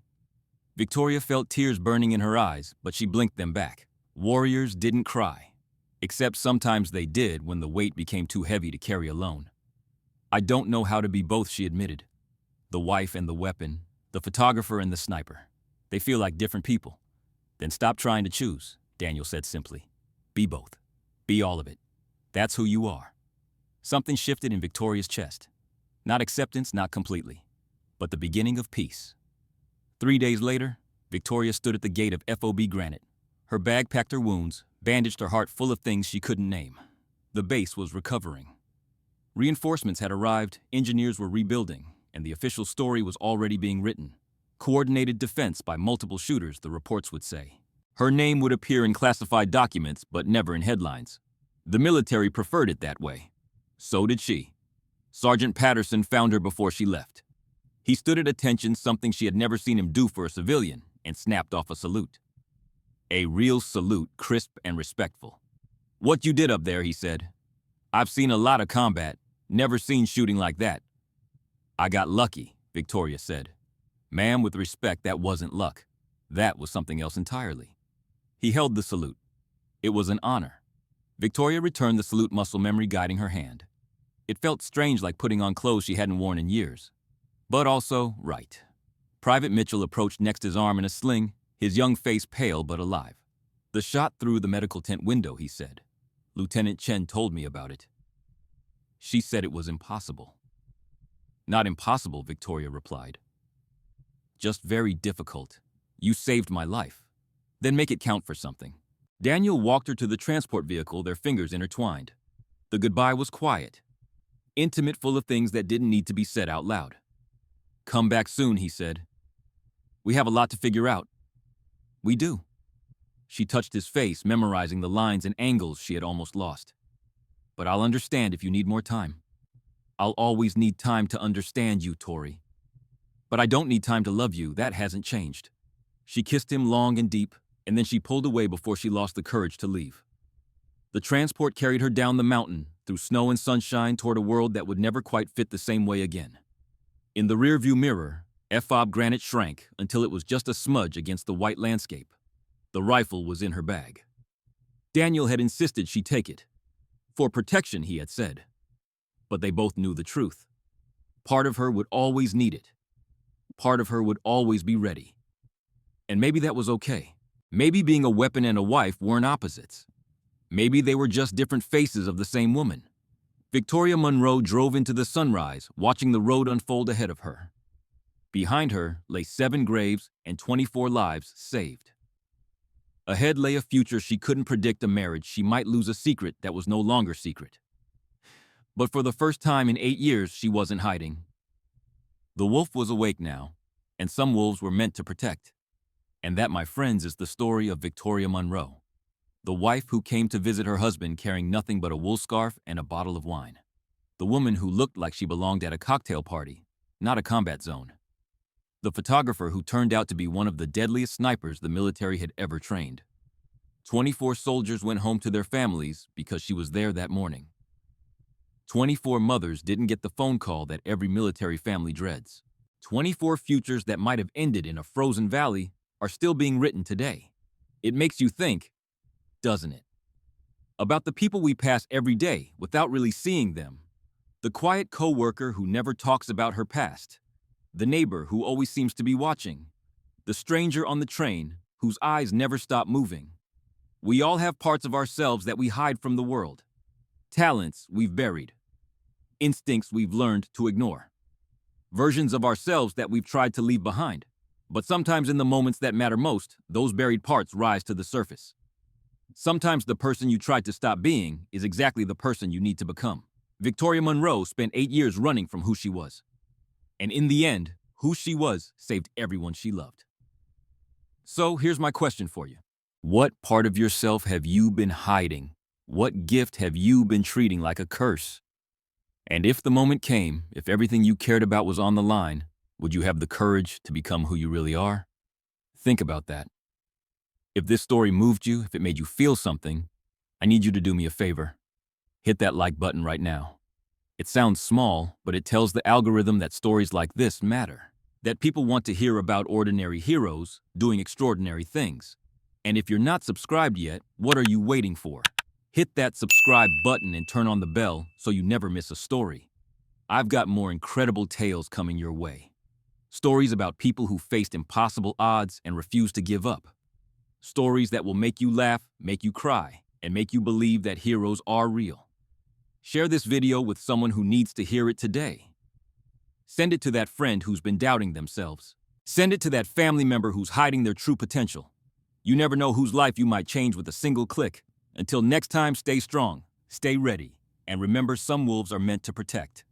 Victoria felt tears burning in her eyes, but she blinked them back. Warriors didn't cry. Except sometimes they did when the weight became too heavy to carry alone. I don't know how to be both, she admitted. The wife and the weapon, the photographer and the sniper. They feel like different people. Then stop trying to choose, Daniel said simply. Be both. Be all of it. That's who you are. Something shifted in Victoria's chest. Not acceptance, not completely, but the beginning of peace. 3 days later, Victoria stood at the gate of FOB Granite. Her bag packed her wounds, bandaged her heart full of things she couldn't name. The base was recovering. Reinforcements had arrived, engineers were rebuilding, and the official story was already being written. Coordinated defense by multiple shooters, the reports would say. Her name would appear in classified documents, but never in headlines. The military preferred it that way. So did she. Sergeant Patterson found her before she left. He stood at attention, something she had never seen him do for a civilian, and snapped off a salute. A real salute, crisp and respectful. What you did up there, he said. I've seen a lot of combat, never seen shooting like that. I got lucky, Victoria said. Ma'am, with respect, that wasn't luck. That was something else entirely. He held the salute. It was an honor. Victoria returned the salute, muscle memory guiding her hand. It felt strange, like putting on clothes she hadn't worn in years. But also right. Private Mitchell approached next, his arm in a sling, his young face pale but alive. The shot through the medical tent window, he said. Lieutenant Chen told me about it. She said it was impossible. Not impossible, Victoria replied. Just very difficult. You saved my life. Then make it count for something. Daniel walked her to the transport vehicle, their fingers intertwined. The goodbye was quiet, intimate, full of things that didn't need to be said out loud. Come back soon, he said. We have a lot to figure out. We do. She touched his face, memorizing the lines and angles she had almost lost. But I'll understand if you need more time. I'll always need time to understand you, Tori. But I don't need time to love you, that hasn't changed. She kissed him long and deep, and then she pulled away before she lost the courage to leave. The transport carried her down the mountain, through snow and sunshine, toward a world that would never quite fit the same way again. In the rearview mirror, FOB Granite shrank until it was just a smudge against the white landscape. The rifle was in her bag. Daniel had insisted she take it. For protection, he had said. But they both knew the truth. Part of her would always need it. Part of her would always be ready. And maybe that was okay. Maybe being a weapon and a wife weren't opposites. Maybe they were just different faces of the same woman. Victoria Monroe drove into the sunrise, watching the road unfold ahead of her. Behind her lay 7 graves and 24 lives saved. Ahead lay a future she couldn't predict, a marriage she might lose, a secret that was no longer secret. But for the first time in 8 years, she wasn't hiding. The wolf was awake now, and some wolves were meant to protect. And that, my friends, is the story of Victoria Monroe, the wife who came to visit her husband carrying nothing but a wool scarf and a bottle of wine. The woman who looked like she belonged at a cocktail party, not a combat zone. The photographer who turned out to be one of the deadliest snipers the military had ever trained. 24 soldiers went home to their families because she was there that morning. 24 mothers didn't get the phone call that every military family dreads. 24 futures that might have ended in a frozen valley are still being written today. It makes you think, doesn't it? About the people we pass every day without really seeing them. The quiet coworker who never talks about her past. The neighbor who always seems to be watching. The stranger on the train whose eyes never stop moving. We all have parts of ourselves that we hide from the world. Talents we've buried. Instincts we've learned to ignore. Versions of ourselves that we've tried to leave behind. But sometimes in the moments that matter most, those buried parts rise to the surface. Sometimes the person you tried to stop being is exactly the person you need to become. Victoria Monroe spent 8 years running from who she was. And in the end, who she was saved everyone she loved. So here's my question for you. What part of yourself have you been hiding? What gift have you been treating like a curse? And if the moment came, if everything you cared about was on the line, would you have the courage to become who you really are? Think about that. If this story moved you, if it made you feel something, I need you to do me a favor. Hit that like button right now. It sounds small, but it tells the algorithm that stories like this matter. That people want to hear about ordinary heroes doing extraordinary things. And if you're not subscribed yet, what are you waiting for? Hit that subscribe button and turn on the bell so you never miss a story. I've got more incredible tales coming your way. Stories about people who faced impossible odds and refused to give up. Stories that will make you laugh, make you cry, and make you believe that heroes are real. Share this video with someone who needs to hear it today. Send it to that friend who's been doubting themselves. Send it to that family member who's hiding their true potential. You never know whose life you might change with a single click. Until next time, stay strong, stay ready, and remember, some wolves are meant to protect.